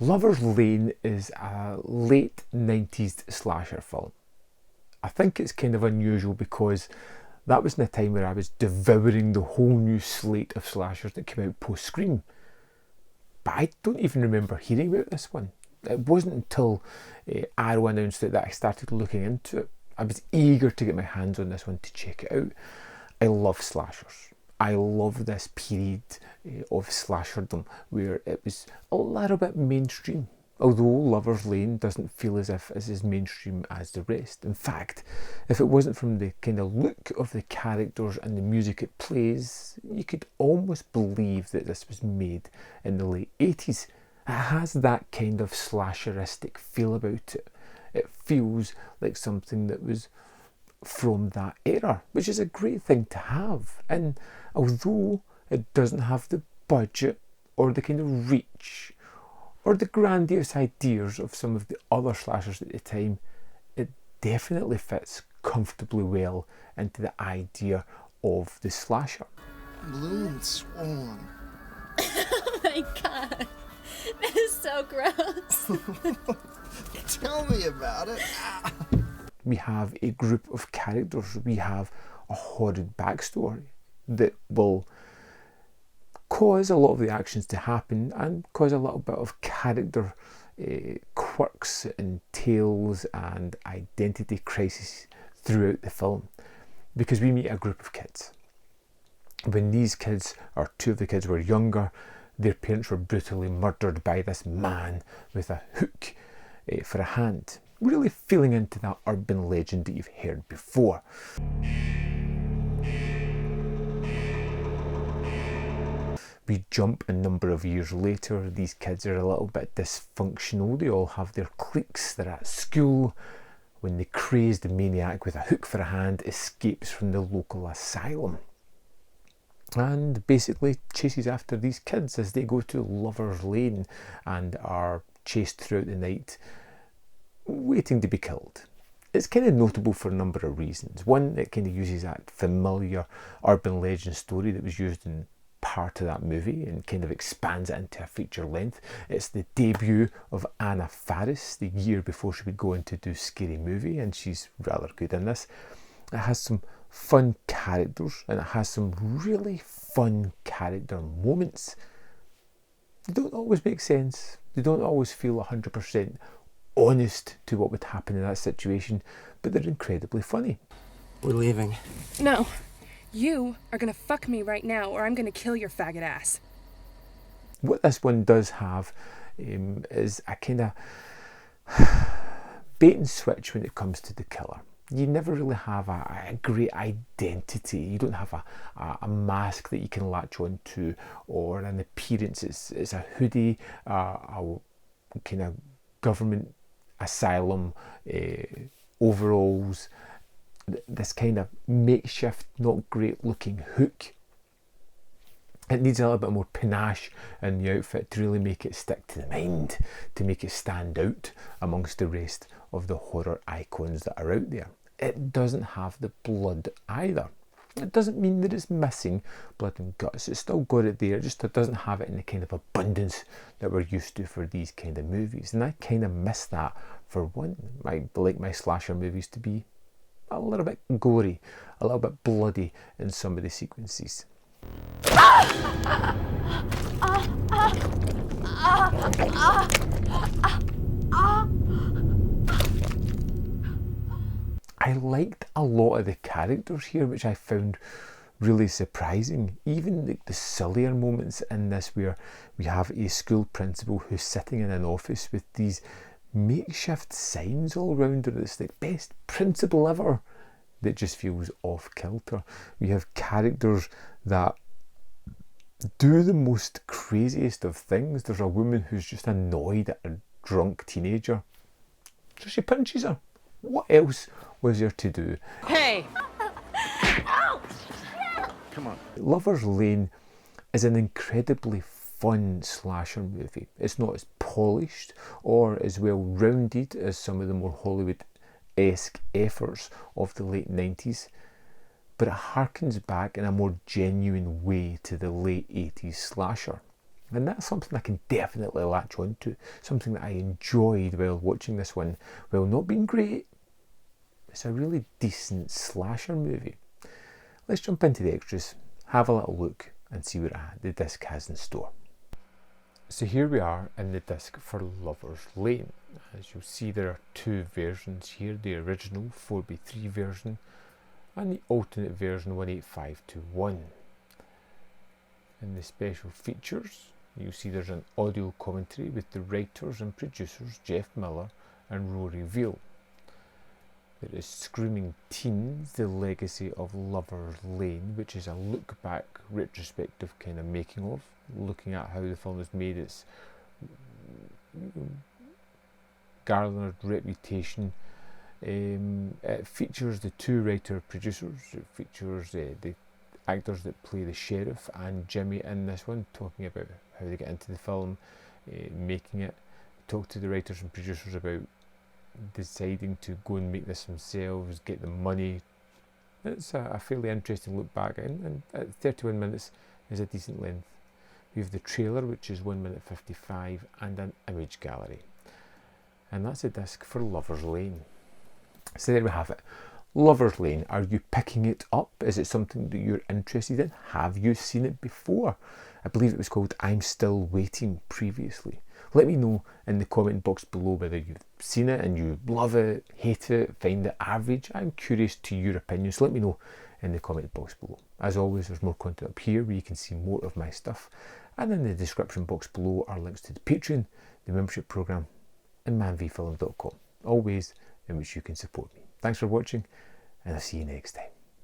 Lover's Lane is a late 90s slasher film. I think it's kind of unusual because that was in a time where I was devouring the whole new slate of slashers that came out post-Scream. But I don't even remember hearing about this one. It wasn't until Arrow announced it that I started looking into it. I was eager to get my hands on this one to check it out. I love slashers. I love this period of slasherdom where it was a little bit mainstream. Although Lover's Lane doesn't feel as if it's as mainstream as the rest. In fact, if it wasn't from the kind of look of the characters and the music it plays, you could almost believe that this was made in the late 80s. It has that kind of slasheristic feel about it. It feels like something that was from that era, which is a great thing to have. And although it doesn't have the budget or the kind of reach or the grandiose ideas of some of the other slashers at the time, it definitely fits comfortably well into the idea of the slasher. Blue and swollen. Oh my god, that is so gross. Tell me about it. We have a group of characters, we have a horrid backstory that will cause a lot of the actions to happen and cause a little bit of character quirks and tales and identity crisis throughout the film, because we meet a group of kids. When these kids, or two of the kids, were younger, their parents were brutally murdered by this man with a hook for a hand, really feeling into that urban legend that you've heard before. We jump a number of years later. These kids are a little bit dysfunctional. They all have their cliques. They're at school when the crazed maniac with a hook for a hand escapes from the local asylum and basically chases after these kids as they go to Lover's Lane and are chased throughout the night, waiting to be killed. It's kind of notable for a number of reasons. One, it kind of uses that familiar urban legend story that was used in part of that movie and kind of expands it into a feature length. It's the debut of Anna Faris the year before she would go on to do Scary Movie, and she's rather good in this. It has some fun characters and it has some really fun character moments. They don't always make sense. They don't always feel 100% honest to what would happen in that situation, but they're incredibly funny. We're leaving. No. You are gonna fuck me right now or I'm gonna kill your faggot ass. What this one does have is a kind of bait and switch when it comes to the killer. You never really have a great identity. You don't have a mask that you can latch on to or an appearance. It's a hoodie, a kind of government asylum, overalls, this kind of makeshift, not great looking hook. It needs a little bit more panache in the outfit to really make it stick to the mind, to make it stand out amongst the rest of the horror icons that are out there. It doesn't have the blood either. It doesn't mean that it's missing blood and guts. It's still got it there, just it doesn't have it in the kind of abundance that we're used to for these kind of movies. And I kind of miss that for one. I like my slasher movies to be a little bit gory, a little bit bloody in some of the sequences. I liked a lot of the characters here, which I found really surprising. Even the sillier moments in this, where we have a school principal who's sitting in an office with these makeshift signs all around her. It's the best principal ever that just feels off kilter. We have characters that do the most craziest of things. There's a woman who's just annoyed at a drunk teenager, so she punches her. What else was there to do? Hey! Come on. Lover's Lane is an incredibly fun slasher movie. It's not as polished or as well rounded as some of the more Hollywood-esque efforts of the late 90s, but it harkens back in a more genuine way to the late 80s slasher. And that's something I can definitely latch on to, something that I enjoyed while watching this one. While not being great, it's a really decent slasher movie. Let's jump into the extras, have a little look and see what the disc has in store. So here we are in the disc for Lover's Lane. As you'll see, there are two versions here, the original 4:3 version and the alternate version 18521. In the special features, you'll see there's an audio commentary with the writers and producers Jeff Miller and Rory Veal. There is Screaming Teens, The Legacy of Lover's Lane, which is a look back, retrospective kind of making of, looking at how the film has made its garnered reputation. It features the two writer-producers, it features the actors that play the sheriff and Jimmy in this one, talking about how they get into the film, making it, talk to the writers and producers about deciding to go and make this themselves, get the money. It's a fairly interesting look back, and at 31 minutes is a decent length. We have the trailer, which is 1 minute 55, and an image gallery. And that's a disc for Lover's Lane. So there we have it. Lover's Lane, are you picking it up? Is it something that you're interested in? Have you seen it before? I believe it was called I'm Still Waiting previously. Let me know in the comment box below whether you've seen it and you love it, hate it, find it average. I'm curious to your opinion, so let me know in the comment box below. As always, there's more content up here where you can see more of my stuff. And in the description box below are links to the Patreon, the membership programme, and manvfilm.com. All ways in which you can support me. Thanks for watching, and I'll see you next time.